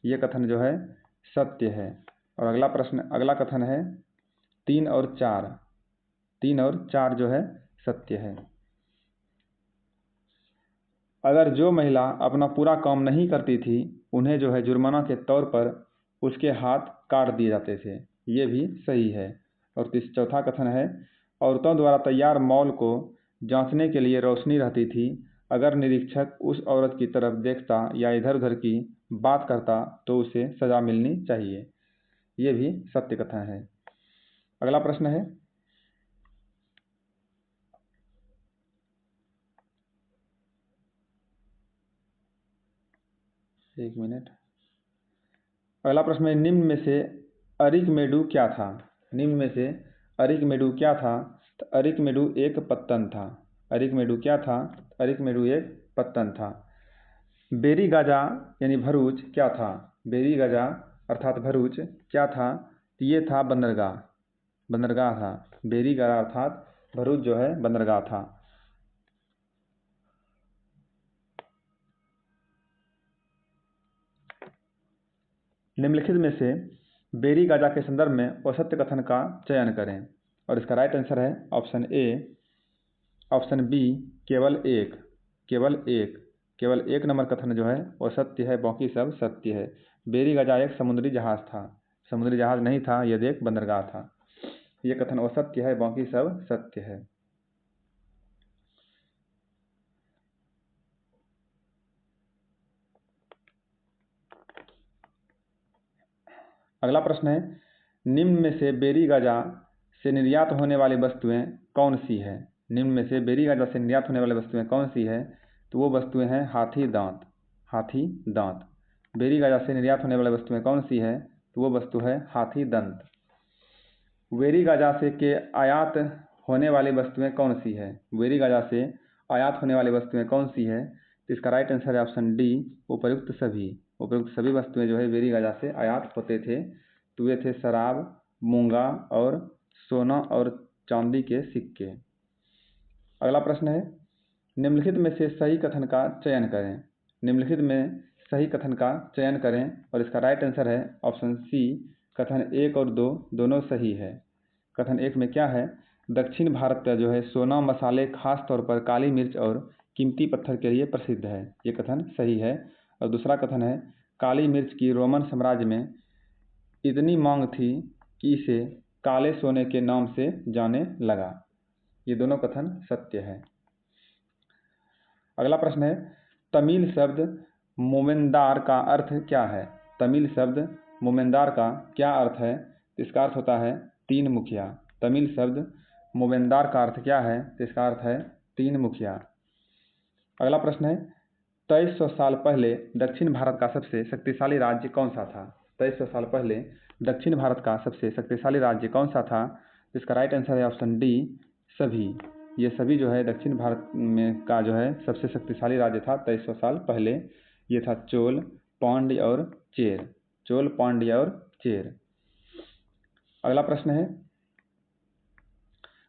ये कथन जो है सत्य है। और अगला कथन है 3 और 4। 3 और 4 जो है सत्य है। अगर जो महिला अपना पूरा काम नहीं करती थी उन्हें जो है जुर्माना के तौर पर उसके हाथ काट दिए जाते थे। ये भी सही है। और चौथा कथन है औरतों द्वारा तैयार मॉल को जांचने के लिए रोशनी रहती थी। अगर निरीक्षक उस औरत की तरफ देखता या इधर उधर की बात करता तो उसे सजा मिलनी चाहिए। ये भी सत्य कथन है। अगला प्रश्न है 1 मिनट। अगला प्रश्न है निम्न में से अरिकमेडु क्या था। निम्न में से अरिकमेडु क्या था। तो अरिकमेडु एक पत्तन था। अरिकमेडु क्या था। अरिकमेडु एक पत्तन था। बेरीगाजा यानी भरूच क्या था। बेरीगाजा अर्थात भरूच क्या था। ये था बंदरगाह। बंदरगाह था। बेरीगाजा अर्थात भरूच जो है बंदरगाह था। निम्नलिखित में से बेरीगाजा के संदर्भ में असत्य कथन का चयन करें। और इसका राइट आंसर है ऑप्शन ए, ऑप्शन बी केवल एक। केवल एक। केवल एक नंबर कथन जो है वो सत्य है, बाकी सब सत्य है। बेरीगाजा एक समुद्री जहाज था। समुद्री जहाज नहीं था, यह एक बंदरगाह था। ये कथन असत्य है, बाकी सब सत्य है। अगला प्रश्न है निम्न में से बेरीगाजा से निर्यात होने वाली वस्तुएं कौन सी है। निम्न में से बेरीगाजा से निर्यात होने वाली वस्तुएं कौन सी है। तो वो वस्तुएं हैं हाथी दांत। हाथी दांत। बेरीगाजा से निर्यात होने वाली वस्तुएं कौन सी है। तो वो वस्तु है हाथी दंत। बेरीगाजा से के आयात होने वाली वस्तुएं कौन सी है। बेरीगाजा से आयात होने वाली वस्तुएं कौन सी है। तो इसका राइट आंसर है ऑप्शन डी उपयुक्त सभी। उपयुक्त सभी वस्तुएं जो है बेरीगाजा से आयात होते थे। तो वे थे शराब, मूंगा और सोना और चांदी के सिक्के। अगला प्रश्न है निम्नलिखित में से सही कथन का चयन करें। निम्नलिखित में सही कथन का चयन करें और इसका राइट आंसर है ऑप्शन सी कथन 1 और 2 दोनों सही है। कथन 1 में क्या है दक्षिण भारत का जो है सोना मसाले खास तौर पर काली मिर्च और कीमती पत्थर के लिए प्रसिद्ध है। ये कथन सही है। और दूसरा कथन है काली मिर्च की रोमन साम्राज्य में इतनी मांग थी कि इसे काले सोने के नाम से जाने लगा। ये दोनों कथन सत्य है। अगला प्रश्न है तमिल शब्द मोमेंदार का अर्थ क्या है। तमिल शब्द मोमेंदार का क्या अर्थ है। इसका अर्थ होता है 3 मुखिया। तमिल शब्द मोमेंदार का अर्थ क्या है। तो इसका अर्थ है 3 मुखिया। अगला प्रश्न है 2300 साल पहले दक्षिण भारत का सबसे शक्तिशाली राज्य कौन सा था। 2300 साल पहले दक्षिण भारत का सबसे शक्तिशाली राज्य कौन सा था। इसका राइट आंसर है ऑप्शन डी सभी। ये सभी जो है दक्षिण भारत में का जो है सबसे शक्तिशाली राज्य था 2300 साल पहले। ये था चोल, पांड्य और चेर। चोल, पांड्य और चेर। अगला प्रश्न है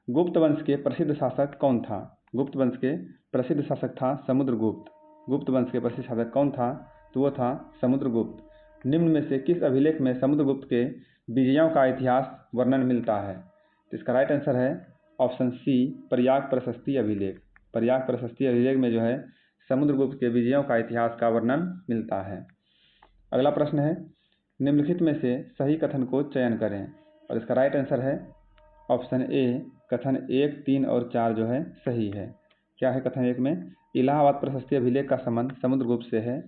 गुप्त वंश के प्रसिद्ध शासक कौन था। गुप्त वंश के प्रसिद्ध शासक था समुद्रगुप्त। गुप्त वंश के प्रसिद्ध शासक कौन था। तो वो था समुद्रगुप्त। निम्न में से किस अभिलेख में समुद्रगुप्त के विजयों का इतिहास वर्णन मिलता है। तो इसका राइट आंसर है ऑप्शन सी प्रयाग प्रशस्ति अभिलेख। प्रयाग प्रशस्ति अभिलेख में जो है समुद्रगुप्त के विजयों का इतिहास का वर्णन मिलता है। अगला प्रश्न है निम्नलिखित में से सही कथन को चयन करें और इसका राइट आंसर है ऑप्शन ए कथन 1, 3 और 4 जो है सही है। क्या है कथन 1 में इलाहाबाद प्रशस्ति अभिलेख का संबंध समुद्रगुप्त से है।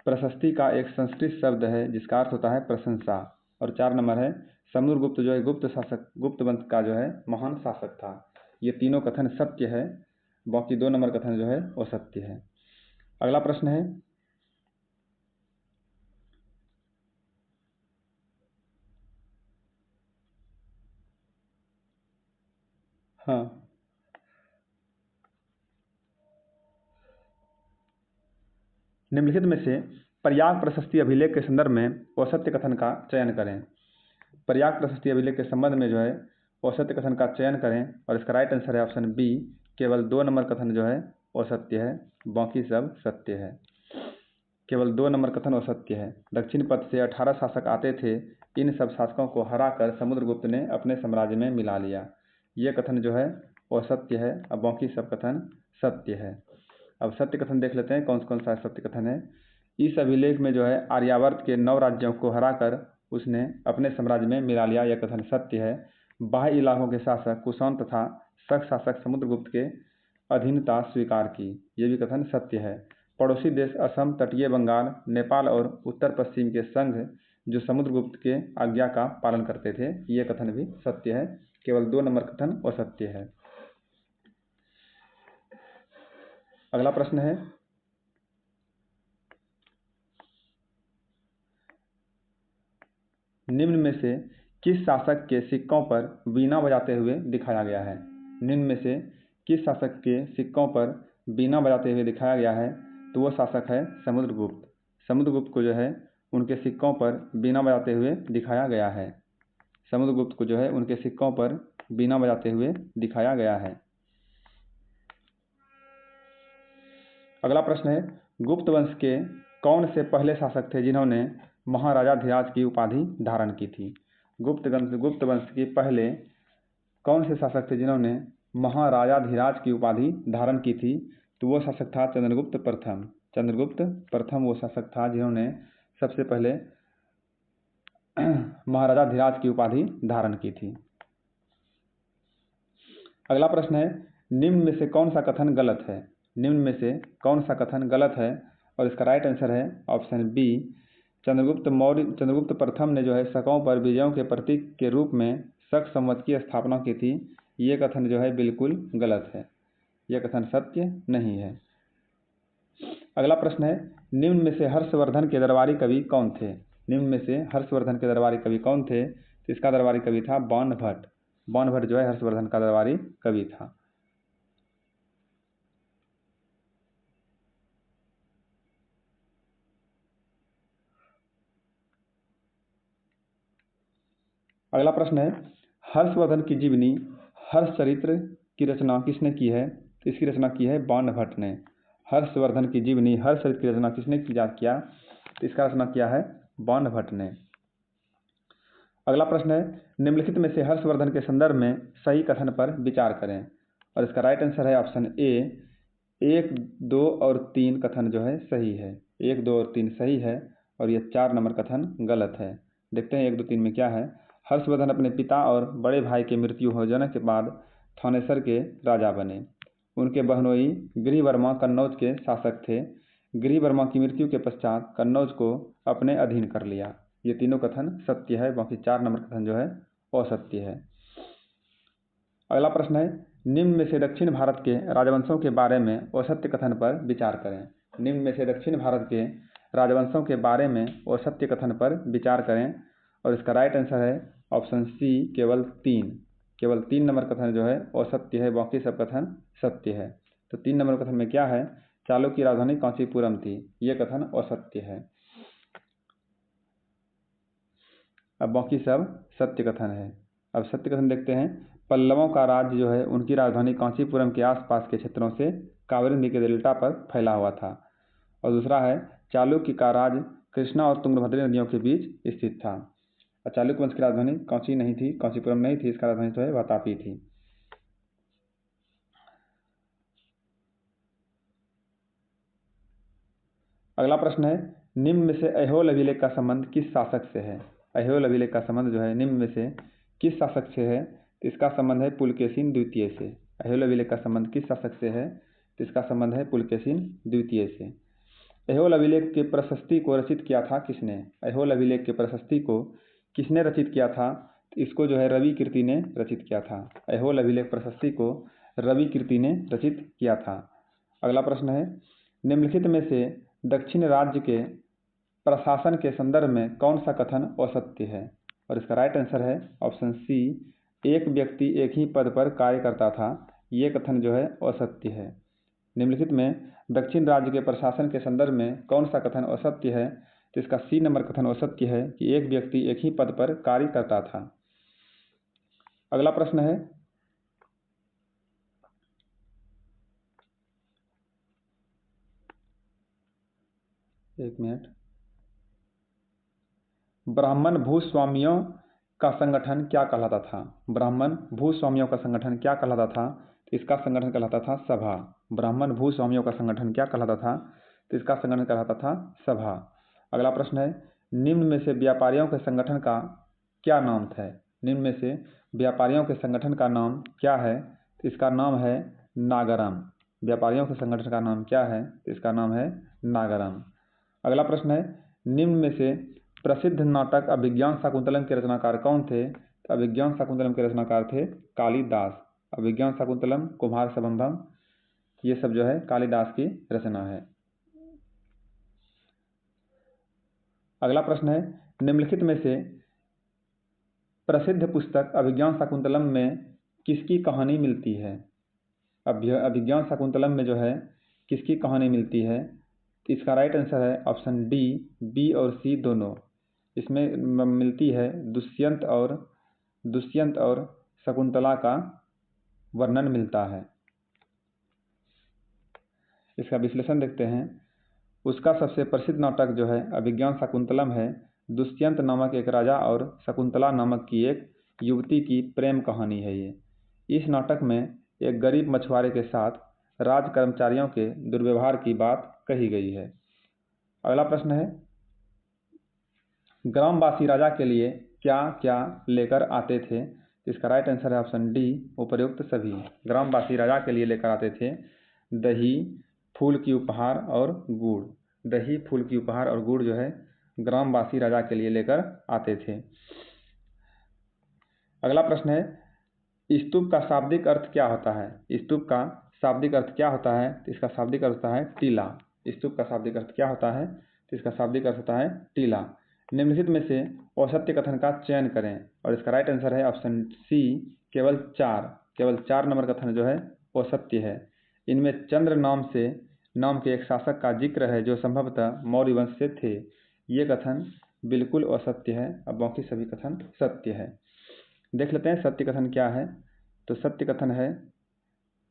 प्रशस्ति का एक संस्कृत शब्द है जिसका अर्थ होता है प्रशंसा। और 4 नंबर है समुद्रगुप्त जो है गुप्त वंश का जो है महान शासक था। ये तीनों कथन सत्य है, बाकी 2 नंबर कथन जो है वो सत्य है। अगला प्रश्न है हाँ निम्नलिखित में से प्रयाग प्रशस्ति अभिलेख के संदर्भ में असत्य कथन का चयन करें। प्रयाग प्रशस्ति अभिलेख के संबंध में जो है असत्य कथन का चयन करें और इसका राइट आंसर है ऑप्शन बी केवल 2 नंबर कथन जो है असत्य है, बाकी सब सत्य है। केवल 2 नंबर कथन असत्य है। दक्षिण पथ से 18 शासक आते थे, इन सब शासकों को हराकर समुद्रगुप्त ने अपने साम्राज्य में मिला लिया। ये कथन जो है असत्य है, अब बाकी सब कथन सत्य है। अब सत्य कथन देख लेते हैं कौन कौन सा सत्य कथन है। इस अभिलेख में जो है आर्यावर्त के 9 राज्यों को हराकर उसने अपने साम्राज्य में मिला लिया, यह कथन सत्य है। बाह्य इलाकों के शासक कुषाण तथा शक शासक समुद्रगुप्त के अधीनता स्वीकार की, यह भी कथन सत्य है। पड़ोसी देश असम, तटीय बंगाल, नेपाल और उत्तर पश्चिम के संघ जो समुद्रगुप्त के आज्ञा का पालन करते थे, यह कथन भी सत्य है। केवल 2 नंबर कथन असत्य है। अगला प्रश्न है, निम्न में से किस शासक के सिक्कों पर वीणा बजाते हुए दिखाया गया है? निम्न में से किस शासक के सिक्कों पर वीणा बजाते हुए दिखाया गया है? तो वो शासक है समुद्रगुप्त। समुद्रगुप्त को जो है उनके सिक्कों पर वीणा बजाते हुए दिखाया गया है। समुद्रगुप्त को जो है उनके सिक्कों पर वीणा बजाते हुए दिखाया गया है। अगला प्रश्न है, गुप्त वंश के कौन से पहले शासक थे जिन्होंने महाराजाधिराज की उपाधि धारण की थी? गुप्त वंश के पहले कौन से शासक थे जिन्होंने महाराजाधिराज की उपाधि धारण की थी? तो वो शासक था चंद्रगुप्त प्रथम। चंद्रगुप्त प्रथम वो शासक था जिन्होंने सबसे पहले महाराजाधिराज की उपाधि धारण की थी। अगला प्रश्न है, निम्न में से कौन सा कथन गलत है? निम्न में से कौन सा कथन गलत है? और इसका राइट आंसर है ऑप्शन बी, चंद्रगुप्त प्रथम ने जो है शकों पर विजयों के प्रतीक के रूप में शक संवत की स्थापना की थी। ये कथन जो है बिल्कुल गलत है, यह कथन सत्य नहीं है। अगला प्रश्न है, निम्न में से हर्षवर्धन के दरबारी कवि कौन थे? निम्न में से हर्षवर्धन के दरबारी कवि कौन थे? तो इसका दरबारी कवि था बाणभट्ट। बाणभट्ट जो है हर्षवर्धन का दरबारी कवि था। अगला प्रश्न है, हर्षवर्धन की जीवनी हर्षचरित्र की रचना किसने की है? तो इसकी रचना की है बाणभट्ट ने। हर्षवर्धन की जीवनी हर्षचरित्र की रचना किसने किया? तो इसका रचना किया है बाणभट्ट ने। अगला प्रश्न है, निम्नलिखित में से हर्षवर्धन के संदर्भ में सही कथन पर विचार करें। और इसका राइट आंसर है ऑप्शन ए, 1, 2 और 3 कथन जो है सही है। 1, 2 और 3 सही है और यह 4 नंबर कथन गलत है। देखते हैं 1, 2, 3 में क्या है। हर्षवर्धन अपने पिता और बड़े भाई के मृत्यु हो जाने के बाद थानेसर के राजा बने। उनके बहनोई गिरिवर्मा कन्नौज के शासक थे। गिरिवर्मा की मृत्यु के पश्चात कन्नौज को अपने अधीन कर लिया। ये तीनों कथन सत्य है, बाकी 4 नंबर कथन जो है असत्य है। अगला प्रश्न है, निम्न में से दक्षिण भारत के राजवंशों के बारे में असत्य कथन पर विचार करें। निम्न में से दक्षिण भारत के राजवंशों के बारे में असत्य कथन पर विचार करें और इसका राइट आंसर है ऑप्शन सी, केवल 3 नंबर कथन जो है असत्य है, बाकी सब कथन सत्य है। तो 3 नंबर कथन में क्या है, चालुक्य की राजधानी कांचीपुरम थी, यह कथन असत्य है। अब बाकी सब सत्य कथन है। अब सत्य कथन देखते हैं, पल्लवों का राज्य जो है उनकी राजधानी कांचीपुरम के आसपास के क्षेत्रों से कावेरी नदी के डेल्टा पर फैला हुआ था। और दूसरा है, चालुक्य का राज्य कृष्णा और तुंगभद्री नदियों के बीच स्थित था। और चालुक्य वंश की राजधानी कांची नहीं थी, कांचीपुरम नहीं थी, इसका राजधानी जो है वातापी थी। अगला प्रश्न है, निम्न में से ऐहोल अभिलेख का संबंध किस शासक से है? ऐहोल अभिलेख का संबंध जो है निम्न में से किस शासक से है? तो इसका संबंध है पुलकेशिन द्वितीय से। ऐहोल अभिलेख का संबंध किस शासक से है? तो इसका संबंध है पुलकेशिन द्वितीय से। ऐहोल अभिलेख के प्रशस्ति को रचित किया था किसने? ऐहोल अभिलेख के प्रशस्ति को किसने रचित किया था? इसको जो है रवि कीर्ति ने रचित किया था। ऐहोल अभिलेख प्रशस्ति को रवि कीर्ति ने रचित किया था। अगला प्रश्न है, निम्नलिखित में से दक्षिण राज्य के प्रशासन के संदर्भ में कौन सा कथन असत्य है? और इसका राइट आंसर है ऑप्शन सी, एक व्यक्ति एक ही पद पर कार्य करता था, ये कथन जो है असत्य है। निम्नलिखित में दक्षिण राज्य के प्रशासन के संदर्भ में कौन सा कथन असत्य है? तो इसका सी नंबर कथन असत्य है कि एक व्यक्ति एक ही पद पर कार्य करता था। अगला प्रश्न है, एक मिनट। ब्राह्मण भूस्वामियों का संगठन क्या कहलाता था? ब्राह्मण भूस्वामियों का संगठन क्या कहलाता था? तो इसका संगठन कहलाता था सभा। ब्राह्मण भूस्वामियों का संगठन क्या कहलाता था? तो इसका संगठन कहलाता था सभा। अगला प्रश्न है, निम्न में से व्यापारियों के संगठन का क्या नाम था? निम्न में से व्यापारियों के संगठन का नाम क्या है? तो इसका नाम है नागरम। व्यापारियों के संगठन का नाम क्या है? तो इसका नाम है नागरम। अगला प्रश्न है, निम्न में से प्रसिद्ध नाटक अभिज्ञान शाकुंतलम के रचनाकार कौन थे? तो अभिज्ञान शाकुंतलम के रचनाकार थे कालिदास। अभिज्ञान शाकुंतलम, कुमार संभवम, ये सब जो है कालिदास की रचना है। अगला प्रश्न है, निम्नलिखित में से प्रसिद्ध पुस्तक अभिज्ञान शाकुंतलम में किसकी कहानी मिलती है? अभिज्ञान शाकुंतलम में जो है किसकी कहानी मिलती है? तो इसका राइट आंसर है ऑप्शन डी, बी और सी दोनों। इसमें मिलती है दुष्यंत और शकुंतला का वर्णन मिलता है। इसका विश्लेषण देखते हैं। उसका सबसे प्रसिद्ध नाटक जो है अभिज्ञान शाकुंतलम है। दुष्यंत नामक एक राजा और शकुंतला नामक की एक युवती की प्रेम कहानी है ये। इस नाटक में एक गरीब मछुआरे के साथ राज कर्मचारियों के दुर्व्यवहार की बात कही गई है। अगला प्रश्न है, ग्रामवासी राजा के लिए क्या क्या लेकर आते थे? इसका राइट आंसर है ऑप्शन डी, उपर्युक्त सभी। ग्रामवासी राजा के लिए लेकर आते थे दही, फूल की उपहार और गुड़। दही, फूल की उपहार और गुड़ जो है ग्रामवासी राजा के लिए लेकर आते थे। अगला प्रश्न है, स्तूप का शाब्दिक अर्थ क्या होता है? स्तूप का शाब्दिक अर्थ क्या होता है? तो इसका शाब्दिक अर्थ होता है टीला। स्तूप का शाब्दिक अर्थ क्या होता है? तो इसका शाब्दिक अर्थ होता है टीला। निम्नलिखित में से औसत्य कथन का चयन करें और इसका राइट आंसर है ऑप्शन सी, केवल 4 नंबर कथन जो है औसत्य है। इनमें चंद्र नाम के एक शासक का जिक्र है जो संभवतः मौर्य वंश से थे। ये कथन बिल्कुल असत्य है और बाकी सभी कथन सत्य है। देख लेते हैं सत्य कथन क्या है। तो सत्य कथन है,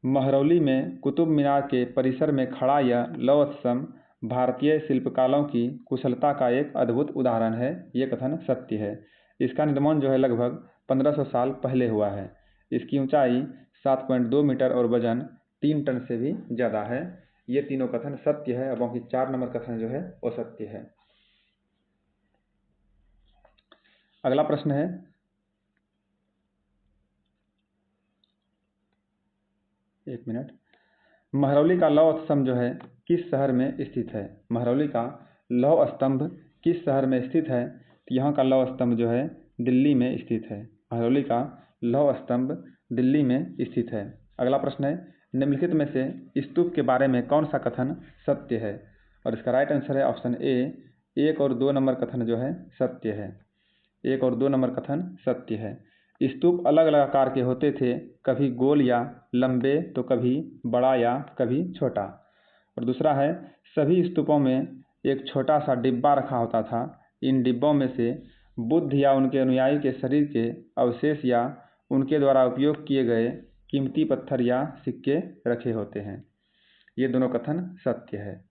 महरौली में कुतुब मीनार के परिसर में खड़ा यह लौह स्तंभ भारतीय शिल्पकारों की कुशलता का एक अद्भुत उदाहरण है। ये कथन सत्य है। इसका निर्माण जो है लगभग 1500 साल पहले हुआ है। इसकी ऊंचाई 7.2 मीटर और वजन 3 टन से भी ज़्यादा है। ये तीनों कथन सत्य है और बाकी 4 नंबर कथन जो है असत्य है। अगला प्रश्न है, एक मिनट। महरौली का लौह स्तंभ जो है किस शहर में स्थित है? महरौली का लौह स्तंभ किस शहर में स्थित है? तो यहाँ का लौह स्तंभ जो है दिल्ली में स्थित है। महरौली का लौह स्तंभ दिल्ली में स्थित है। अगला प्रश्न है, निम्नलिखित में से स्तूप के बारे में कौन सा कथन सत्य है? और इसका राइट आंसर है ऑप्शन ए, 1 और 2 नंबर कथन जो है सत्य है। 1 और 2 नंबर कथन सत्य है। स्तूप अलग अलग आकार के होते थे, कभी गोल या लंबे तो कभी बड़ा या कभी छोटा। और दूसरा है, सभी स्तूपों में एक छोटा सा डिब्बा रखा होता था। इन डिब्बों में से बुद्ध या उनके अनुयायी के शरीर के अवशेष या उनके द्वारा उपयोग किए गए कीमती पत्थर या सिक्के रखे होते हैं। ये दोनों कथन सत्य है।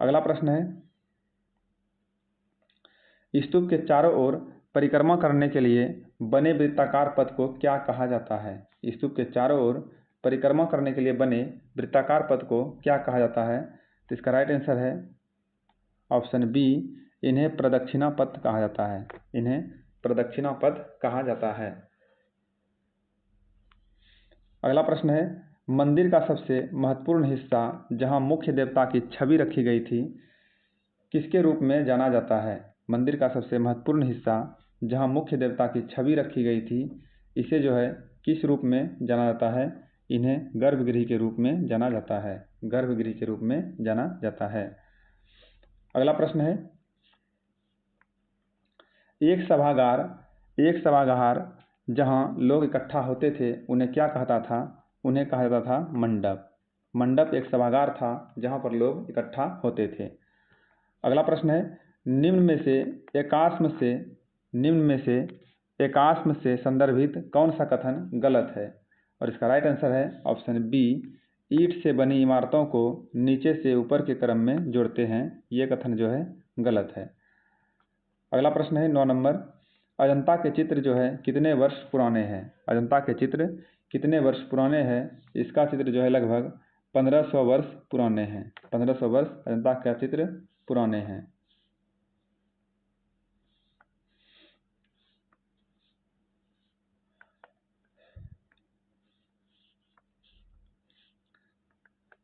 अगला प्रश्न है, स्तूप के चारों ओर परिक्रमा करने के लिए बने वृत्ताकार पथ को क्या कहा जाता है? स्तूप के चारों ओर परिक्रमा करने के लिए बने वृत्ताकार पथ को क्या कहा जाता है? तो इसका राइट आंसर है ऑप्शन बी, इन्हें प्रदक्षिणा पथ कहा जाता है। इन्हें प्रदक्षिणा पथ कहा जाता है। अगला प्रश्न है, मंदिर का सबसे महत्वपूर्ण हिस्सा जहां मुख्य देवता की छवि रखी गई थी किसके रूप में जाना जाता है? मंदिर का सबसे महत्वपूर्ण हिस्सा जहां मुख्य देवता की छवि रखी गई थी, इसे जो है किस रूप में जाना जाता है? इन्हें गर्भगृह के रूप में जाना जाता है। गर्भगृह के रूप में जाना जाता है। अगला प्रश्न है, एक सभागार जहां लोग इकट्ठा होते थे उन्हें क्या कहता था? उन्हें कहा जाता था मंडप। मंडप एक सभागार था जहां पर लोग इकट्ठा होते थे। अगला प्रश्न है, निम्न में से एकास्म से संदर्भित कौन सा कथन गलत है? और इसका राइट आंसर है ऑप्शन बी, ईंट से बनी इमारतों को नीचे से ऊपर के क्रम में जोड़ते हैं, ये कथन जो है गलत है। अगला प्रश्न है 9 नंबर, अजंता के चित्र जो है कितने वर्ष पुराने हैं? अजंता के चित्र कितने वर्ष पुराने हैं? इसका चित्र जो है लगभग 1500 वर्ष पुराने हैं। 1500 वर्ष अजंता का चित्र पुराने हैं।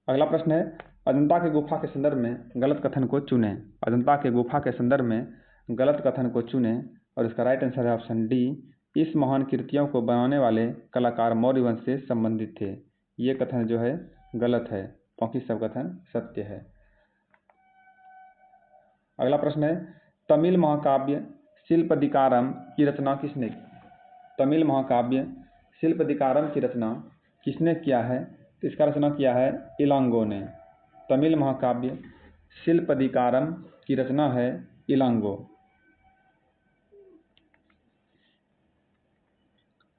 अगला प्रश्न है, अजंता की गुफा के संदर्भ में गलत कथन को चुनें। अजंता के गुफा के संदर्भ में गलत कथन को चुनें और इसका राइट आंसर है ऑप्शन डी, इस महान कृतियों को बनाने वाले कलाकार मौर्य वंश से संबंधित थे। ये कथन जो है गलत है, बाकी सब कथन सत्य है। अगला प्रश्न है, तमिल महाकाव्य शिल्पदिकारम की रचना किसने की? तमिल महाकाव्य शिल्पदिकारम की रचना किसने किया है? इसका रचना किया है इलांगो ने। तमिल महाकाव्य शिल्पदिकारम की रचना है इलांगो।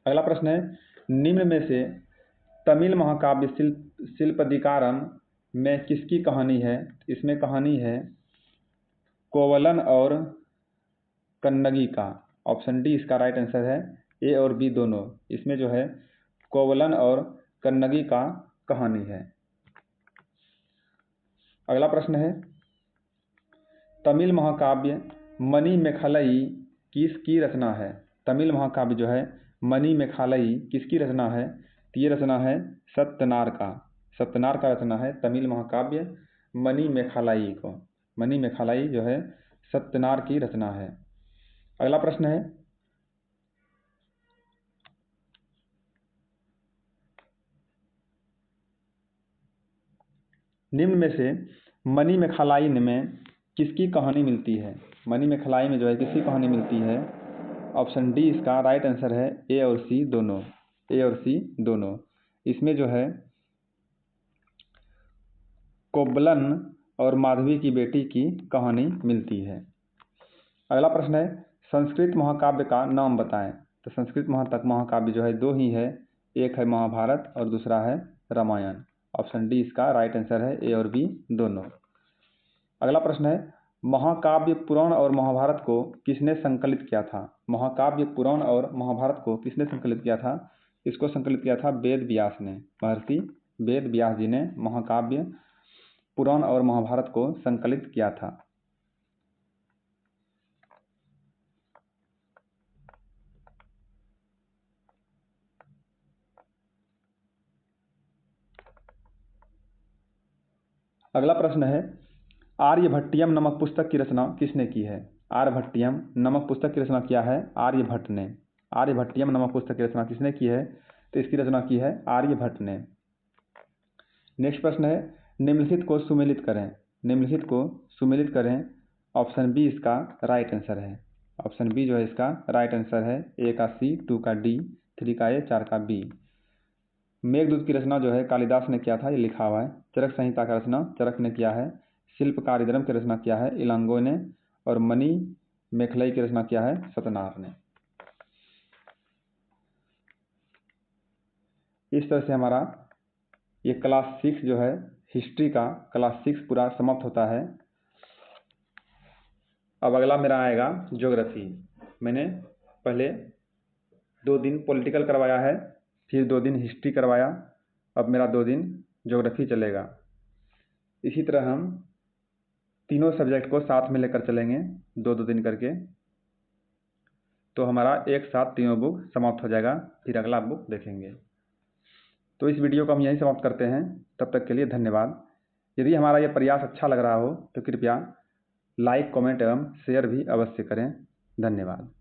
अगला प्रश्न है, निम्न में से तमिल महाकाव्य शिल्पदिकारम में किसकी कहानी है? इसमें कहानी है कोवलन और कन्नगी का। ऑप्शन डी इसका राइट आंसर है, ए और बी दोनों। इसमें जो है कोवलन और कन्नगी का कहानी है। अगला प्रश्न है, तमिल महाकाव्य मणिमेखलई किसकी रचना है? तमिल महाकाव्य जो है मणिमेखलई किसकी रचना है? तो ये रचना है सत्यनार का। सत्यनार का रचना है तमिल महाकाव्य मणिमेखलई को। मणिमेखलई जो है सत्यनार की रचना है। अगला प्रश्न है, निम्न में से मणिमेखलाई में किसकी कहानी मिलती है? मणिमेखलाई में जो है किसकी कहानी मिलती है? ऑप्शन डी इसका राइट आंसर है, ए और सी दोनों। ए और सी दोनों। इसमें जो है कोवलन और माधवी की बेटी की कहानी मिलती है। अगला प्रश्न है, संस्कृत महाकाव्य का नाम बताएं। तो संस्कृत महाकाव्य जो है दो ही है, एक है महाभारत और दूसरा है रामायण। ऑप्शन डी इसका राइट आंसर है, ए और बी दोनों। अगला प्रश्न है, महाकाव्य पुराण और महाभारत को किसने संकलित किया था? महाकाव्य पुराण और महाभारत को किसने संकलित किया था? इसको संकलित किया था वेद व्यास ने। महर्षि वेद व्यास जी ने महाकाव्य पुराण और महाभारत को संकलित किया था। अगला प्रश्न है, आर्यभट्टियम नामक पुस्तक की रचना किसने की है? आर्यभट्टियम नामक पुस्तक की रचना किया है आर्यभट्ट ने। आर्यभट्टियम नामक पुस्तक की रचना किसने की है? तो इसकी रचना की है आर्यभट्ट ने। नेक्स्ट प्रश्न है, निम्नलिखित को सुमेलित करें। निम्नलिखित को सुमेलित करें। ऑप्शन बी इसका राइट आंसर है। ऑप्शन बी जो है इसका राइट आंसर है, ए का सी, 2 का डी, 3 का ए, 4 का बी। मेघदूत की रचना जो है कालिदास ने किया था, ये लिखा हुआ है। चरक संहिता का रचना चरक ने किया है। शिल्पकारिधर्म की रचना किया है इलांगो ने। और मणि मेखलई की रचना किया है सतनार ने। इस तरह से हमारा ये क्लास 6 जो है हिस्ट्री का क्लास 6 पूरा समाप्त होता है। अब अगला मेरा आएगा ज्योग्राफी। मैंने पहले 2 दिन पॉलिटिकल करवाया है, फिर 2 दिन हिस्ट्री करवाया, अब मेरा 2 दिन ज्योग्राफी चलेगा। इसी तरह हम तीनों सब्जेक्ट को साथ में लेकर चलेंगे 2-2 दिन करके, तो हमारा एक साथ तीनों बुक समाप्त हो जाएगा, फिर अगला बुक देखेंगे। तो इस वीडियो को हम यहीं समाप्त करते हैं। तब तक के लिए धन्यवाद। यदि हमारा यह प्रयास अच्छा लग रहा हो तो कृपया लाइक, कमेंट एवं शेयर भी अवश्य करें। धन्यवाद।